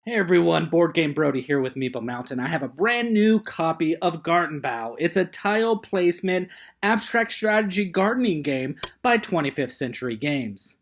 Hey everyone, Boardgame Brody here with Meeple Mountain. I have a brand new copy of Gartenbau. It's a tile placement, abstract strategy gardening game by 25th Century Games.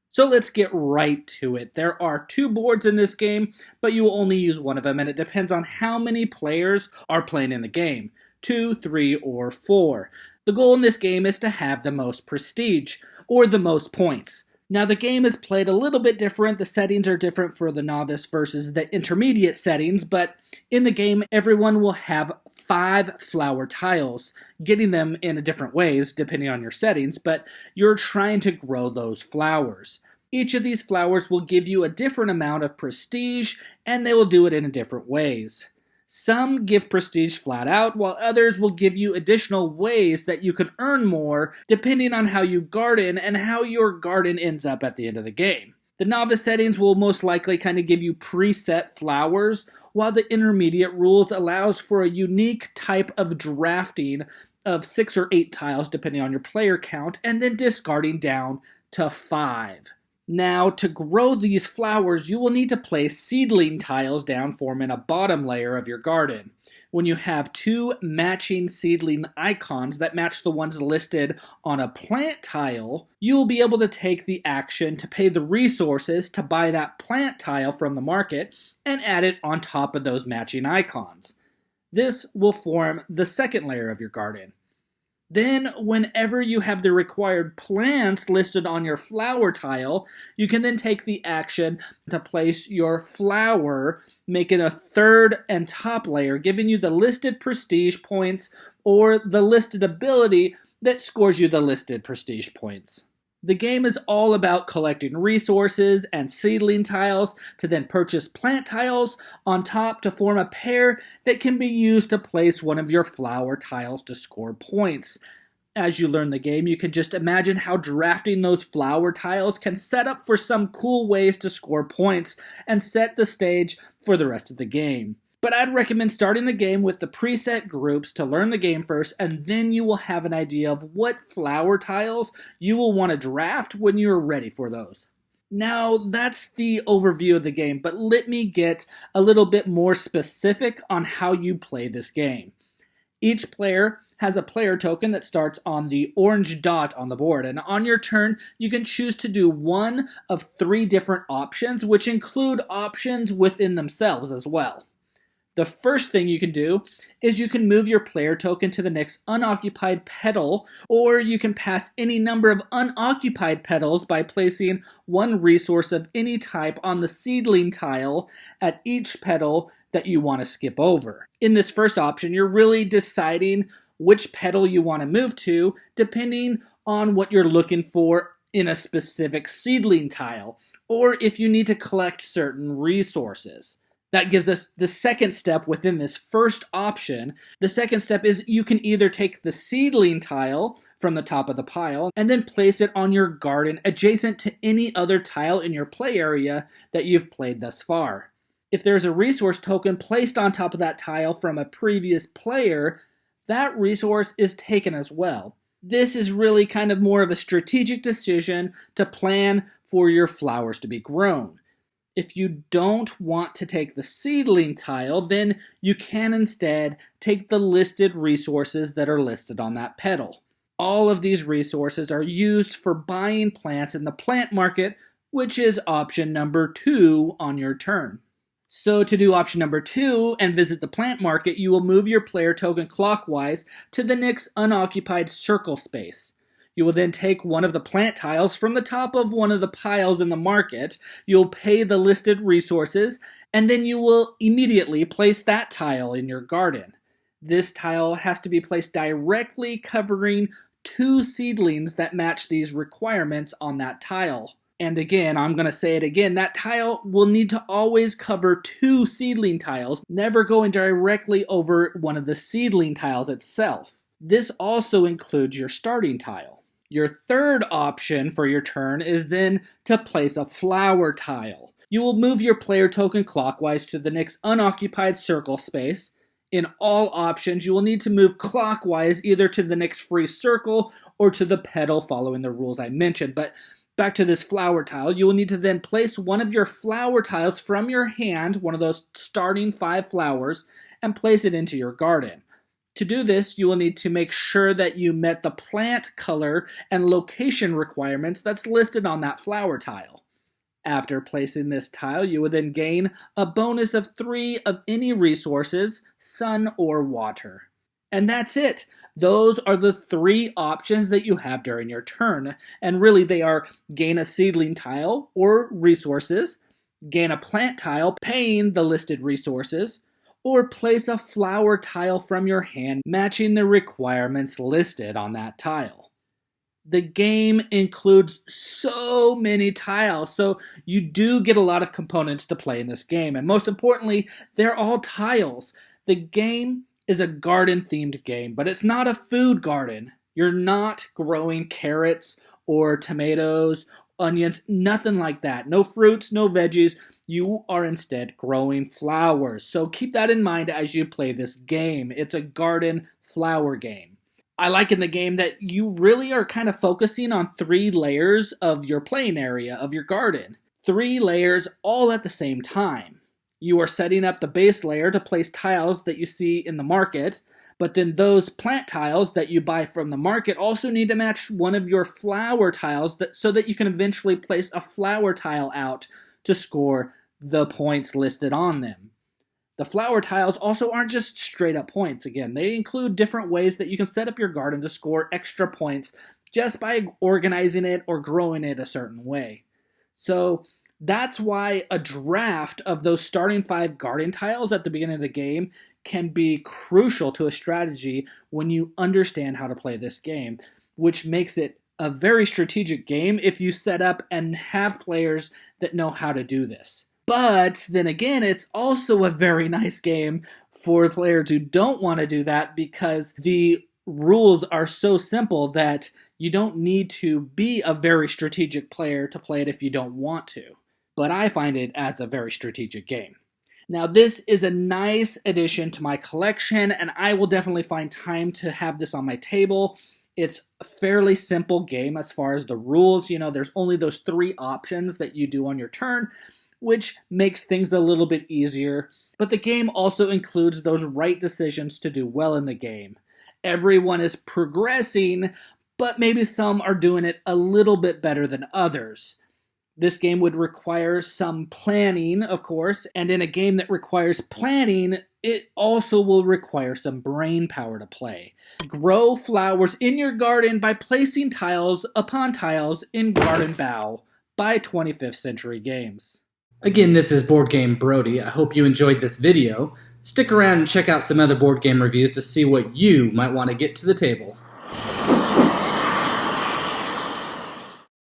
So let's get right to it. There are two boards in this game, but you will only use one of them, and it depends on how many players are playing in the game. 2, 3, or 4. The goal in this game is to have the most prestige, or the most points. Now the game is played a little bit different. The settings are different for the novice versus the intermediate settings, but in the game everyone will have 5 flower tiles, getting them in different ways depending on your settings, but you're trying to grow those flowers. Each of these flowers will give you a different amount of prestige, and they will do it in different ways. Some give prestige flat out, while others will give you additional ways that you can earn more depending on how you garden and how your garden ends up at the end of the game. The novice settings will most likely kind of give you preset flowers, while the intermediate rules allows for a unique type of drafting of 6 or 8 tiles depending on your player count, and then discarding down to 5. Now, to grow these flowers, you will need to place seedling tiles down forming a bottom layer of your garden. When you have 2 matching seedling icons that match the ones listed on a plant tile, you will be able to take the action to pay the resources to buy that plant tile from the market and add it on top of those matching icons. This will form the second layer of your garden. Then, whenever you have the required plants listed on your flower tile, you can then take the action to place your flower, making a third and top layer, giving you the listed prestige points or the listed ability that scores you the listed prestige points. The game is all about collecting resources and seedling tiles to then purchase plant tiles on top to form a pair that can be used to place one of your flower tiles to score points. As you learn the game, you can just imagine how drafting those flower tiles can set up for some cool ways to score points and set the stage for the rest of the game. But I'd recommend starting the game with the preset groups to learn the game first, and then you will have an idea of what flower tiles you will want to draft when you're ready for those. Now, that's the overview of the game, but let me get a little bit more specific on how you play this game. Each player has a player token that starts on the orange dot on the board, and on your turn you can choose to do one of 3 different options, which include options within themselves as well. The first thing you can do is you can move your player token to the next unoccupied petal, or you can pass any number of unoccupied petals by placing one resource of any type on the seedling tile at each petal that you want to skip over. In this first option, you're really deciding which petal you want to move to depending on what you're looking for in a specific seedling tile, or if you need to collect certain resources. That gives us the second step within this first option. The second step is you can either take the seedling tile from the top of the pile and then place it on your garden adjacent to any other tile in your play area that you've played thus far. If there's a resource token placed on top of that tile from a previous player, that resource is taken as well. This is really kind of more of a strategic decision to plan for your flowers to be grown. If you don't want to take the seedling tile, then you can instead take the listed resources that are listed on that petal. All of these resources are used for buying plants in the plant market, which is option number 2 on your turn. So to do option number 2 and visit the plant market, you will move your player token clockwise to the next unoccupied circle space. You will then take one of the plant tiles from the top of one of the piles in the market, you'll pay the listed resources, and then you will immediately place that tile in your garden. This tile has to be placed directly covering 2 seedlings that match these requirements on that tile. And again, I'm going to say it again, that tile will need to always cover 2 seedling tiles, never going directly over one of the seedling tiles itself. This also includes your starting tile. Your third option for your turn is then to place a flower tile. You will move your player token clockwise to the next unoccupied circle space. In all options, you will need to move clockwise either to the next free circle or to the petal following the rules I mentioned, but Back to this flower tile, you will need to then place one of your flower tiles from your hand, one of those starting 5 flowers, and place it into your garden. To do this, you will need to make sure that you met the plant color and location requirements that's listed on that flower tile. After placing this tile, you will then gain a bonus of 3 of any resources, sun or water. And that's it. Those are the 3 options that you have during your turn. And really they are gain a seedling tile or resources, gain a plant tile paying the listed resources, or place a flower tile from your hand matching the requirements listed on that tile. The game includes so many tiles, so you do get a lot of components to play in this game. And most importantly, they're all tiles. The game is a garden-themed game, but it's not a food garden. You're not growing carrots or tomatoes, onions, nothing like that. No fruits, no veggies. You are instead growing flowers. So keep that in mind as you play this game. It's a garden flower game. I like in the game that you really are kind of focusing on 3 layers of your playing area, of your garden. 3 layers all at the same time. You are setting up the base layer to place tiles that you see in the market, but then those plant tiles that you buy from the market also need to match one of your flower tiles so that you can eventually place a flower tile out to score the points listed on them. The flower tiles also aren't just straight up points. Again, they include different ways that you can set up your garden to score extra points just by organizing it or growing it a certain way. So that's why a draft of those starting 5 garden tiles at the beginning of the game can be crucial to a strategy when you understand how to play this game, which makes it a very strategic game if you set up and have players that know how to do this. But then again, it's also a very nice game for players who don't want to do that because the rules are so simple that you don't need to be a very strategic player to play it if you don't want to. But I find it as a very strategic game. Now, this is a nice addition to my collection, and I will definitely find time to have this on my table. It's a fairly simple game as far as the rules. You know, there's only those 3 options that you do on your turn, which makes things a little bit easier. But the game also includes those right decisions to do well in the game. Everyone is progressing, but maybe some are doing it a little bit better than others. This game would require some planning, of course, and in a game that requires planning, it also will require some brain power to play. Grow flowers in your garden by placing tiles upon tiles in Gartenbau by 25th Century Games. Again, this is Boardgame Brody. I hope you enjoyed this video. Stick around and check out some other board game reviews to see what you might want to get to the table.